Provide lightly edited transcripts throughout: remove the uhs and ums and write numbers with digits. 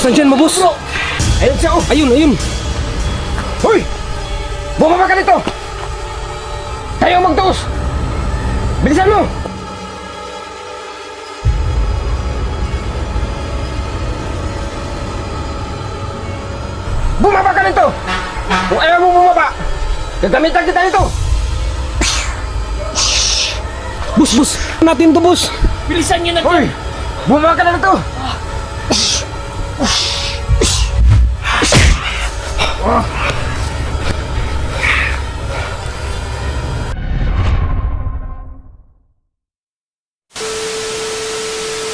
Saan mo, boss? Ayun siya, oh. Ayun. Hoy! Bumaba ka dito! Tayo ang magtuos! Bilisan mo! Bumaba ka dito! Kung ayaw mo bumaba, gagamitan kita nito! Boss! Natin to, boss! Bilisan niyo na. Hoy! Bumaba ka na dito!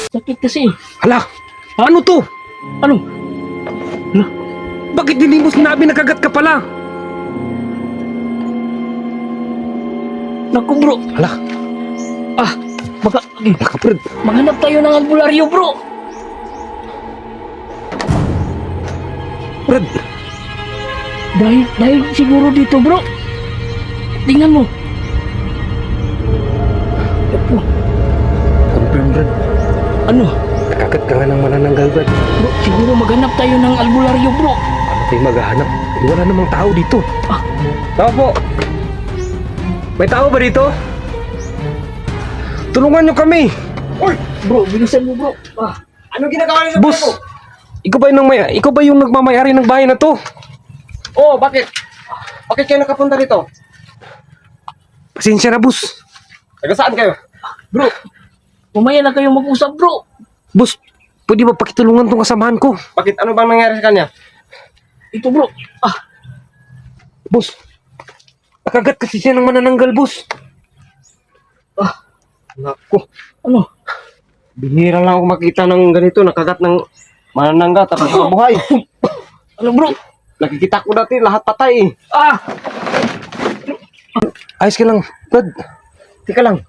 Sakit kasi. Hala! Ano to? Ano? Bakit hindi mo sinabi nakagat ka pala? Naku bro. Hala! Nakapred! Maghanap tayo ng albularyo bro. Pred! Dahil siguro dito bro. Tingnan mo. Confirm, Pred. Ano? Nakagat ka nga ng manananggal, Pred. Bro, siguro maghanap tayo ng albularyo bro. Ano tayo maghahanap? Wala namang tao dito. Tao po! May tao ba dito? Tulungan nyo kami! Hoy! Bro, bilisan mo bro. Anong ginagawa niyo sa Boss! bahay ko? Ikaw ba yung nagmamayari ng bahay na to? Oh, bakit? Bakit kayo nakapunta dito? Pasensya na, boss. Taga saan kayo? Bro, mamaya na kayo mag-usap bro. Boss, pwede ba pakitulungan tong kasamahan ko? Bakit? Ano bang nangyari sa kanya? Ito bro. Boss, nakagat kasi siya ng manananggal, boss. Naku, Ano? bihira lang ako makita ng ganito, nakagat ng mananangga tapos mabuhay. Ano bro? Nakikita ko dati lahat patay eh. Ayos ka lang, Brad. Tika lang.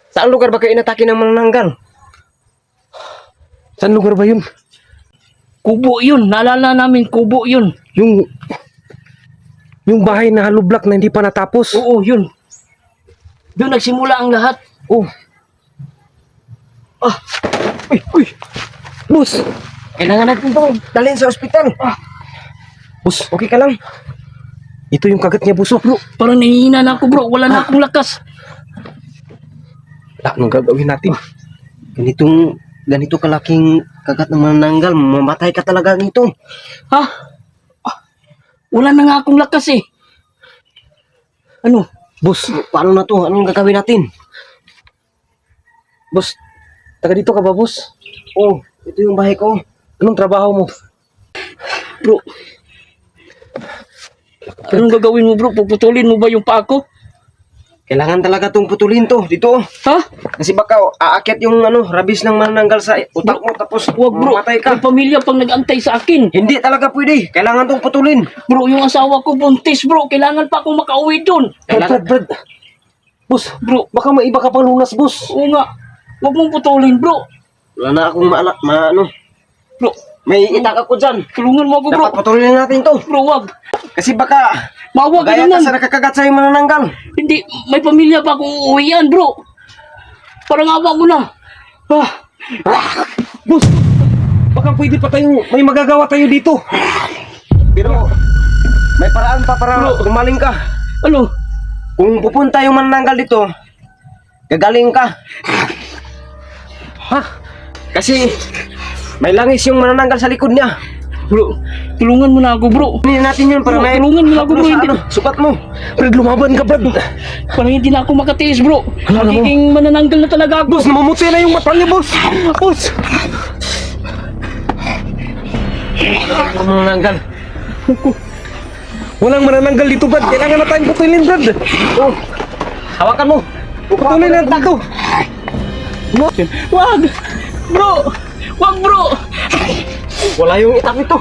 Saan lugar ba kayo inatake ng manananggal? Saan lugar ba yun? Kubo yun. Naalala namin kubo yun. Yung bahay na hollow block na hindi pa natapos. Oo, yun. Doon nagsimula ang lahat. Oh. Uy. Boss. Kailangan natin ito dalhin sa ospital. Boss, Okay ka lang? ito yung kagat niya, boss. Bro, parang nahihina na ako bro. Wala na akong lakas. Anong gagawin natin? Ganito kalaking kagat ng manananggal, mamatay ka talaga nito. Wala na nga akong lakas eh. Ano? Boss, Paano na to? Anong gagawin natin? boss. Taga dito ka ba, boss? Oh, ito yung bahay ko. Anong trabaho mo? Bro. Anong gagawin mo bro? Puputulin mo ba yung paa ko? Kailangan talaga tong putulin to dito. Kasi baka aakyat yung rabis ng manananggal sa utak mo tapos Huwag bro. mamatay ka. May pamilya pang nag-antay sa akin. Hindi talaga pwede. Kailangan tong putulin. Bro, yung asawa ko buntis bro. Kailangan pa akong makauwi doon. Brad. Boss, Bro, baka may iba ka pang lunas, boss. oo nga. Huwag mong putulin bro. Wala na akong Bro, May itak ako dyan. tulungan mo ako bro. Dapat putulin natin to. Bro, wag. Kasi baka Mawag ka gaya ka naman. sa nakakagat sa manananggal. Hindi, may pamilya pa akong uuwian bro. Parang awa mo na. Boss, baka pwede pa tayong may magagawa tayo dito. Pero may paraan pa para gumaling ka. Ano? Kung pupunta yung manananggal dito, gagaling ka. Kasi may langis yung manananggal sa likod niya. Bro, tulungan mo na ako bro. Hindi natin yun para Bro, may tulungan mo na ako, bro, hindi- sukat mo. Brad, lumaban ka, Brad. Parang hindi na ako makatiis bro. Ano mo? Magiging manananggal na talaga ako. Boss, namumuti na yung mata niya, boss. Boss. Manananggal. Walang manananggal dito, Brad. Kailangan na tayong putulin, Brad. Oh, hawakan mo. Putulin na dito. Wag! Bro! Wag bro! Wala yung itak nito.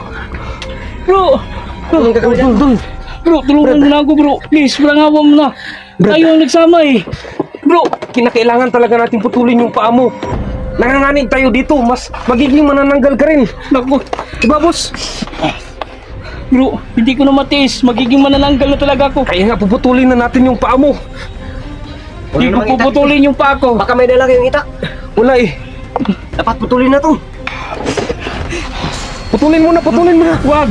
Bro! Anong gagawin dyan? Bro, tulungan mo na ako bro. Please, parang awa mo na. Tayo ang nagsama eh. Bro! Kinakailangan talaga natin putulin yung paa mo. Nanganganig tayo dito. Mas magiging manananggal ka rin. Naku. Diba, boss? Bro, hindi ko na matiis. Magiging manananggal na talaga ako. Kaya nga, puputulin na natin yung paa mo. Hindi ko namang itak. puputulin yung paa ko. Baka may dala yung itak. Wala eh. Dapat putulin na to. Putulin mo na, putulin mo na. Wag!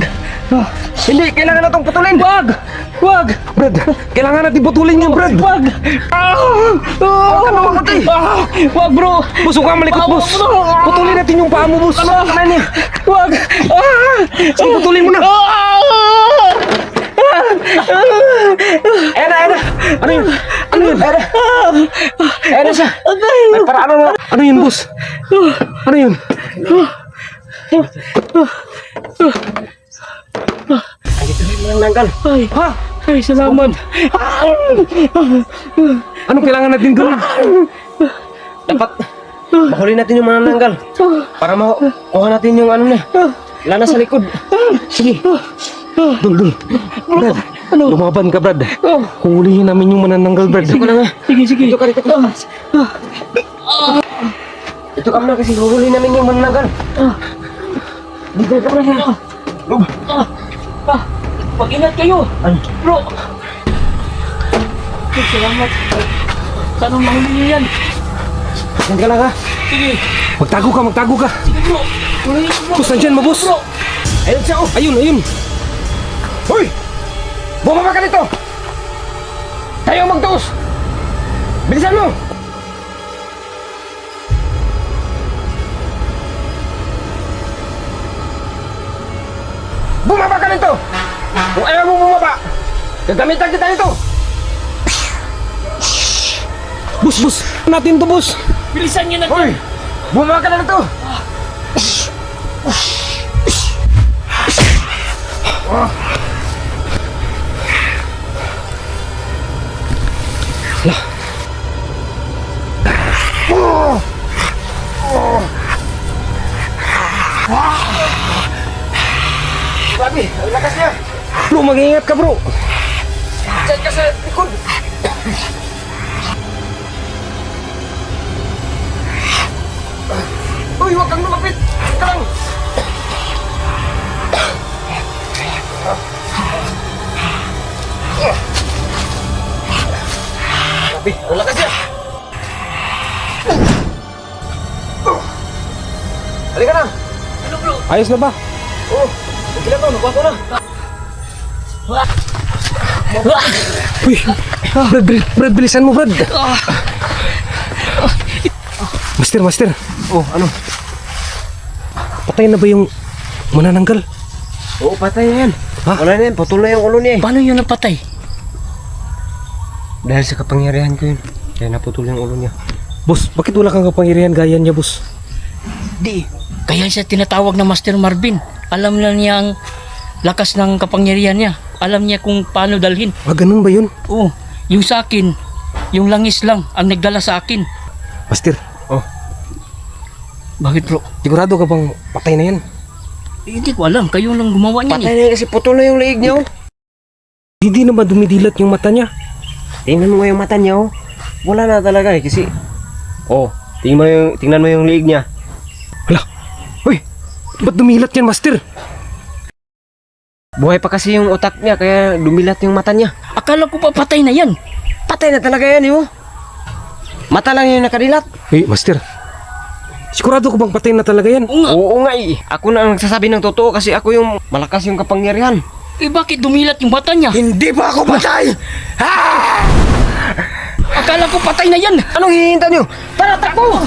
Hindi, kailangan na itong putulin. Wag! Wag! Brad, kailangan natin putulin yan, Brad. Wag! Huwag ka na mamatay. Wag, bro! Boss, huwag kang malikot, boss. Putulin natin yung paa mo, boss. Ano niya? Wag! Sige, putulin mo na. Ayan na. Ano yun? Ano yun? Ayan na siya. May paraan mo. Ano yun, boss? Ano yun? Andito rin lang nanggal. Ay! Ha? Ay, salamat! Anong kailangan natin gawin? Dapat mahuli natin yung manananggal. Para makuha natin yung ano niya. Lana sa likod. Sige. Dul. Brad, lumaban ka, Brad. Hulihin namin yung manananggal, Brad. Ito ko na nga. Sige, sige! Ito ka rito. Ito ka muna kasi huhuli namin yung manananggal. Dito ka na nga. Mag-ingat kayo! Ano? Bro! Ay, salamat! Sana mahuli niyo yan! Diyan ka lang ha. Sige! Magtago ka. Sige, bro! Huliin mo, bro! Boss, nandyan mo, boss. Bro! Ayun siya oh. Ayun. Hoy! Bumaba ka dito! Tayo magtuos! Bilisan mo! Bumaba ka dito! Kung ayaw mo bumaba, gagamitan kita nito! Boss. Natin to, boss. Bilisan niyo na! Hoy! Bumaba ka na dito! Grabe, ang lakas niya! Bro, mag-iingat ka, bro. Diyan ka sa likod! Uy, huwag kang lumapit! Diyan ka lang! Grabe, ang lakas niya! Halika na! Ano, bro? Ayos na ba? Oo, sige na to, nakuha ko na! Uy, Brad, bilisan mo, Brad. Master. Oh, ano? Patay na ba yung manananggal? Oo, patay na yan. Ha? Wala na yan, putol na yung ulo niya eh. Paano yun napatay? Dahil sa kapangyarihan ko yun, kaya naputol yung ulo niya. Boss, bakit wala kang kapangyarihan gaya niya, boss? Di, kaya siya tinatawag na Master Marvin. Alam na niya ang lakas ng kapangyarihan niya. Alam niya kung paano dalhin. Ah, ganun ba yun? Oo, yung sa akin, yung langis lang ang nagdala sa akin. Master, Bakit, bro? sigurado ka bang patay na yan? Hindi ko alam, kayo lang gumawa niyan Patay eh. na yan kasi putol na yung leeg niya oh. Hindi na ba dumidilat yung mata niya? Tingnan mo nga yung mata niya oh. Wala na talaga eh kasi... Oh, tingnan mo yung leeg niya. Hala, uy, ba't dumilat yan, Master? Buhay pa kasi yung utak niya kaya dumilat yung mata niya. Akala ko pa patay na yan. Patay na talaga yan eh oh. Mata lang yung nakadilat. Hey, Master, sigurado ko bang patay na talaga yan? Oo nga, Oo nga eh. Ako na ang nagsasabi ng totoo kasi ako yung malakas yung kapangyarihan. eh bakit dumilat yung mata niya? Hindi pa ako patay! Ha! Akala ko patay na yan. Anong hihinta niyo? Tara, takbo!